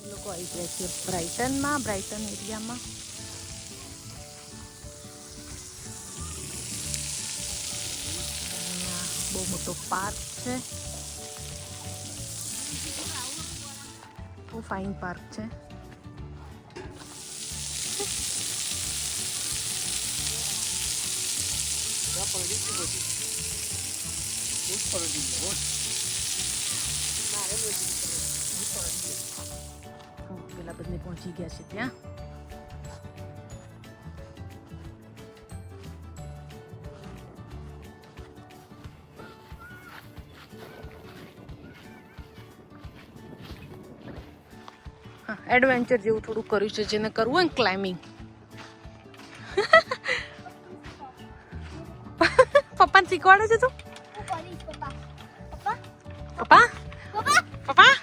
લોકો આવી ગયા છે બ્રાઇટનમાં, બ્રાઇટન એરિયામાં. અહીંયા બહુ મોટો પાર્ક છે, બહુ ફાઇન પાર્ક છે. પેલા બંને પહોંચી ગયા છે ત્યાં. એડવેન્ચર જેવું થોડું કર્યું છે, જેને કરવું હોય ને ક્લાઇમ્બિંગ. પપ્પાને શીખવાડે છે તું? પપ્પા પપ્પા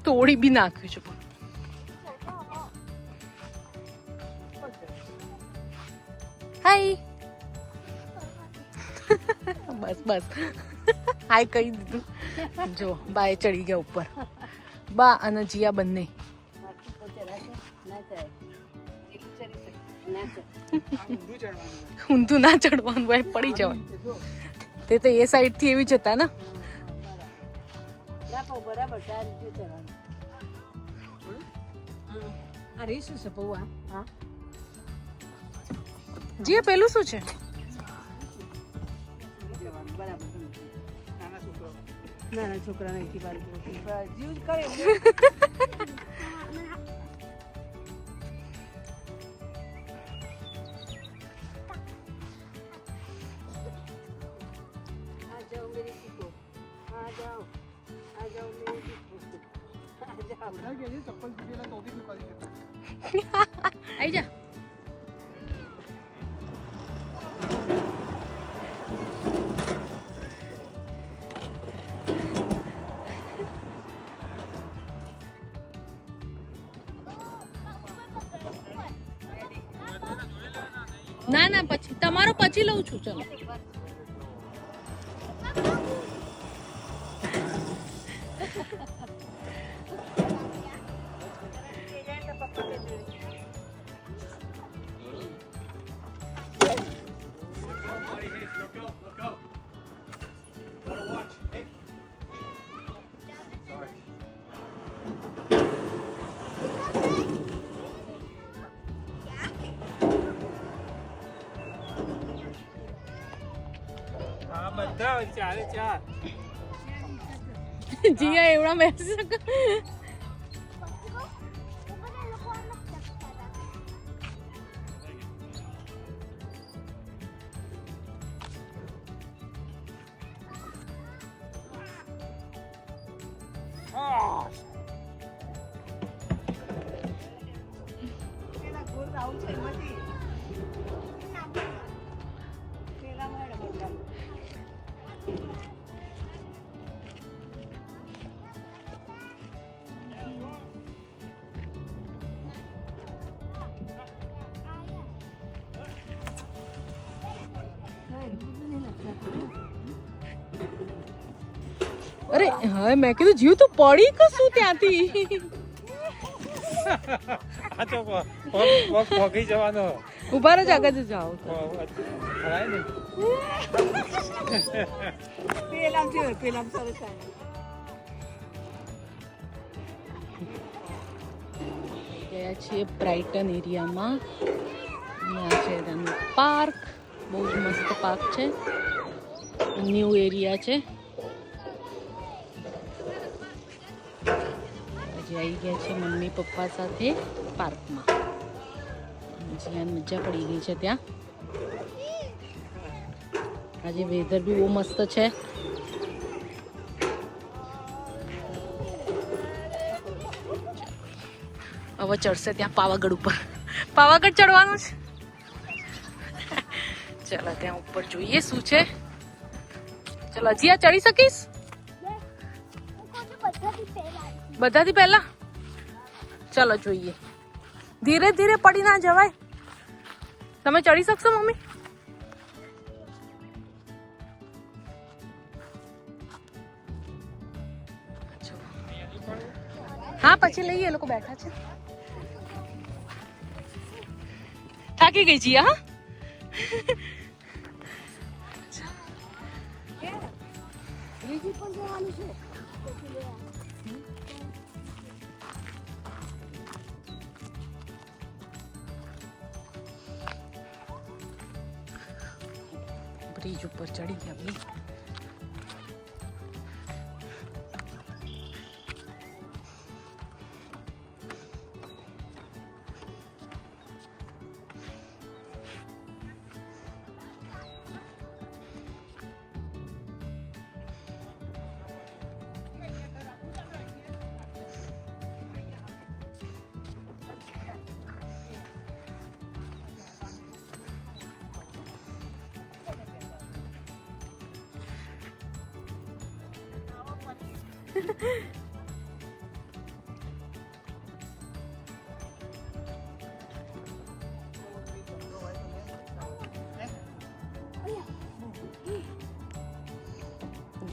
તોડી બી નાખ્યું છે પણ. હાય બસ બસ હાય કહી દીધું. જો બાએ ચડી ગયા ઉપર, બા અને જીયા બંને. ઊંધું ના ચડવાનું હોય, પડી જવાનું. તે તો એ સાઈડ થી એવી જ હતા ને. જી પેલું શું છે? નાના છોકરા નથી જીવ કરે. आई जा. ના ના પછી તમારો પછી લઉં છું. ચલો જીયા એવડા મેસેજ અરે હા મેં કીધું જીવ તું પડી કશું ત્યાંથી. આ તો પગી જવાનો. ઉભા રહો આગળ જાઓ. ગયા છીએ બ્રાઇટન એરિયામાં. અહીંયા છે તેનું પાર્ક, બહુ જ મસ્ત પાર્ક છે, ન્યૂ એરિયા છે. આવી ગયા છે મમ્મી પપ્પા સાથે પાર્કમાં. જ્યાં મજા પડી ગઈ છે ત્યાં. આજે વેધર બી બહુ મસ્ત છે. હવે ચડશે ત્યાં પાવાગઢ ઉપર. પાવાગઢ ચડવાનું છે. ચાલો ત્યાં ઉપર જોઈએ શું છે. ચલો હજી ચડી શકીશ? બધાથી પહેલા? ચલો જોઈએ. ધીરે ધીરે પડી ના જવાય. તમે ચડી શકશો મમ્મી? હા પછી લઈએ, એ લોકો બેઠા છે. થાકી ગઈ જી? હા બ્રિજ ઉપર ચડી ગયા ભાઈ.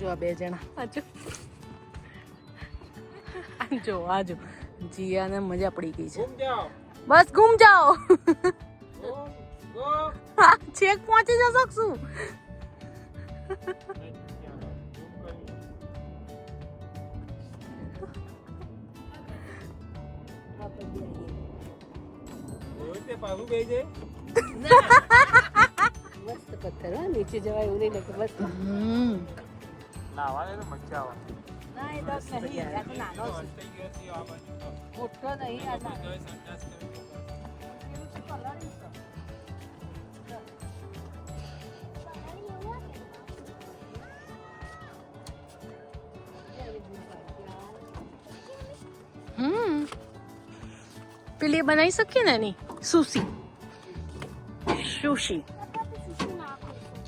જો આ 2 જણા આજો આજો આજો જીયાને મજા પડી ગઈ છે. બસ ઘૂમ જાઓ. છેક પહોંચી જશો શું? મસ્ત પથ્થર હા, નીચે જવાય એવું નહીં લાગે. બસ નાવાને તો મજા આવે. ના એ દસ નહીં, આ તો નાનો છે, મોટો નહીં. આ નાનો પેલી બનાવી શકીએ ને એની સુશી. સુશી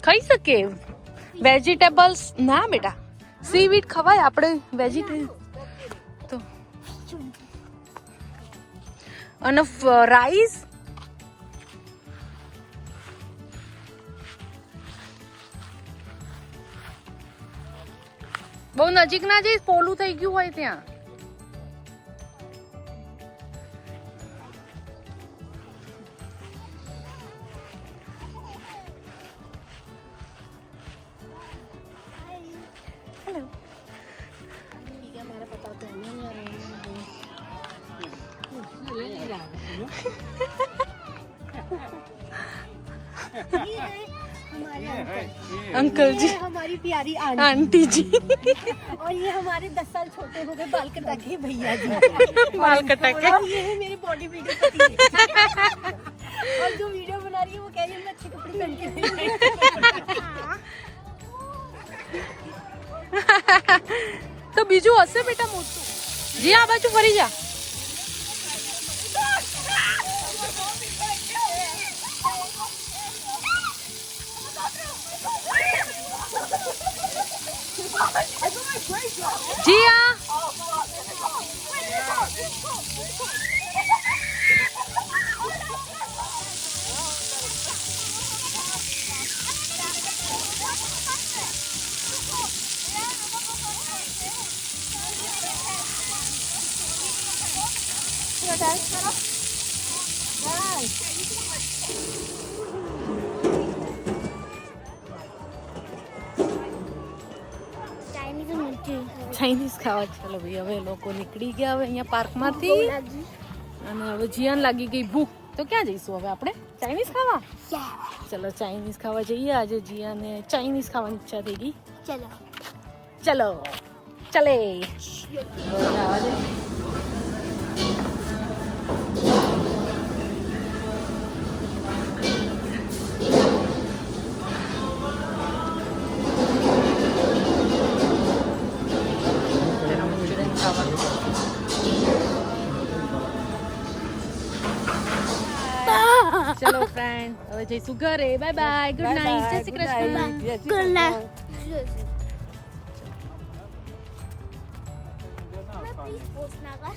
ખાઈ શકીએ. વેજીટેબલ્સ ના બેટા, સીવીડ ખવાય આપણે વેજીટેબલ તો. અને રાઈસ બહુ નજીક ના જઈશ, પોલું થઈ ગયું હોય ત્યાં. अंकल जी, हमारी प्यारी आंटी जी, और ये हमारे 10 साल छोटे हो गए बाल कटा के भैया जी. बाल कटा के. और ये है मेरी बॉडी बिल्डर पति. और जो वीडियो बना रही है वो कह रही है मैं अच्छे कपड़े पहन के. તો બીજું હશે બેટા મોટું. જી આ બાજુ ફરી જા. જીયા ચાઇનીઝ ખાવા. ચાલો ભાઈ હવે લોકો નીકળી ગયા હવે અહીંયા પાર્કમાંથી. અને હવે જીયાન લાગી ગઈ ભૂખ, તો ક્યાં જઈશું હવે આપણે? ચાઇનીઝ ખાવા. ચલો ચાઇનીઝ ખાવા જઈએ. આજે જીયાને ચાઇનીઝ ખાવાની ઈચ્છા થઈ ગઈ. ચલો ચલે. ચલો ફ્રેન્ડ હવે જઈશું ઘરે. બાય બાય, ગુડ નાઇટ, જય Shri Krishna. Good night. Please post na ka.